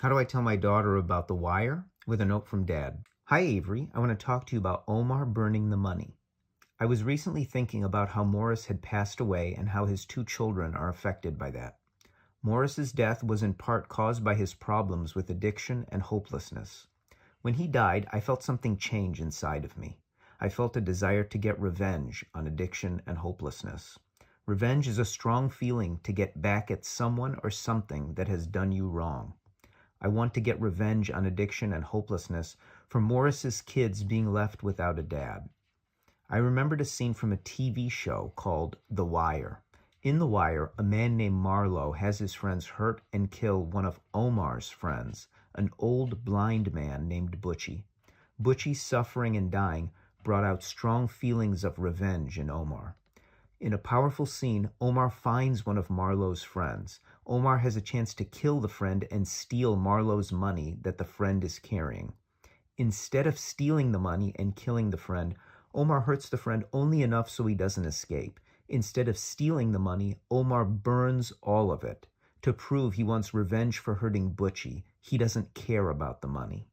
How do I tell my daughter about The Wire? With a note from Dad. Hi, Avery. I want to talk to you about Omar burning the money. I was recently thinking about how Morris had passed away and how his 2 children are affected by that. Morris's death was in part caused by his problems with addiction and hopelessness. When he died, I felt something change inside of me. I felt a desire to get revenge on addiction and hopelessness. Revenge is a strong feeling to get back at someone or something that has done you wrong. I want to get revenge on addiction and hopelessness for Morris's kids being left without a dad. I remembered a scene from a TV show called The Wire. In The Wire, a man named Marlo has his friends hurt and kill one of Omar's friends, an old blind man named Butchie. Butchie's suffering and dying brought out strong feelings of revenge in Omar. In a powerful scene, Omar finds one of Marlo's friends. Omar has a chance to kill the friend and steal Marlo's money that the friend is carrying. Instead of stealing the money and killing the friend, Omar hurts the friend only enough so he doesn't escape. Instead of stealing the money, Omar burns all of it to prove he wants revenge for hurting Butchie. He doesn't care about the money.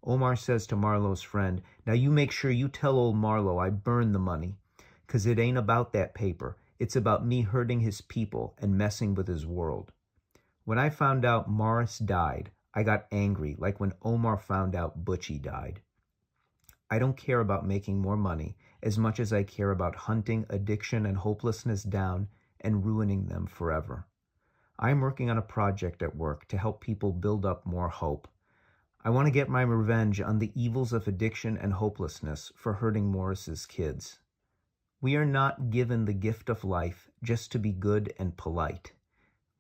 Omar says to Marlo's friend, "Now you make sure you tell old Marlo I burned the money, 'cause it ain't about that paper. It's about me hurting his people and messing with his world." When I found out Morris died, I got angry, like when Omar found out Butchie died. I don't care about making more money as much as I care about hunting addiction and hopelessness down and ruining them forever. I'm working on a project at work to help people build up more hope. I want to get my revenge on the evils of addiction and hopelessness for hurting Morris's kids. We are not given the gift of life just to be good and polite.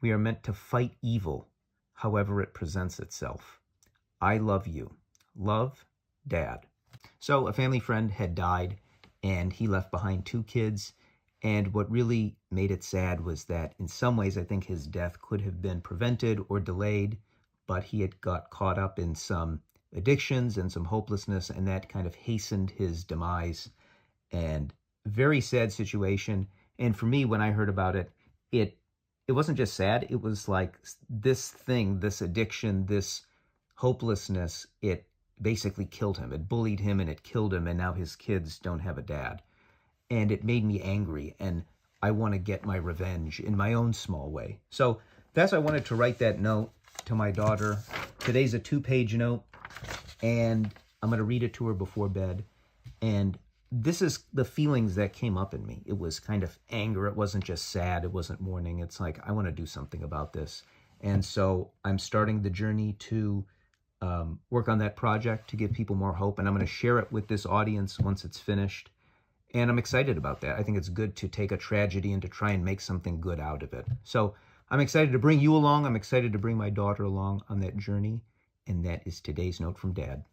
We are meant to fight evil, however it presents itself. I love you. Love, Dad. So a family friend had died, and he left behind 2 kids. And what really made it sad was that in some ways, I think his death could have been prevented or delayed, but he had got caught up in some addictions and some hopelessness, and that kind of hastened his demise. And very sad situation. And for me, when I heard about it, it wasn't just sad. It was like this thing, this addiction, this hopelessness, it basically killed him. It bullied him and it killed him, and now his kids don't have a dad. And it made me angry, and I want to get my revenge in my own small way. So that's why I wanted to write that note to my daughter. Today's a 2-page note, and I'm going to read it to her before bed. And this is the feelings that came up in me. It was kind of anger. It wasn't just sad. It wasn't mourning. It's like, I want to do something about this. And so I'm starting the journey to work on that project to give people more hope. And I'm going to share it with this audience once it's finished. And I'm excited about that. I think it's good to take a tragedy and to try and make something good out of it. So I'm excited to bring you along. I'm excited to bring my daughter along on that journey. And that is today's note from Dad.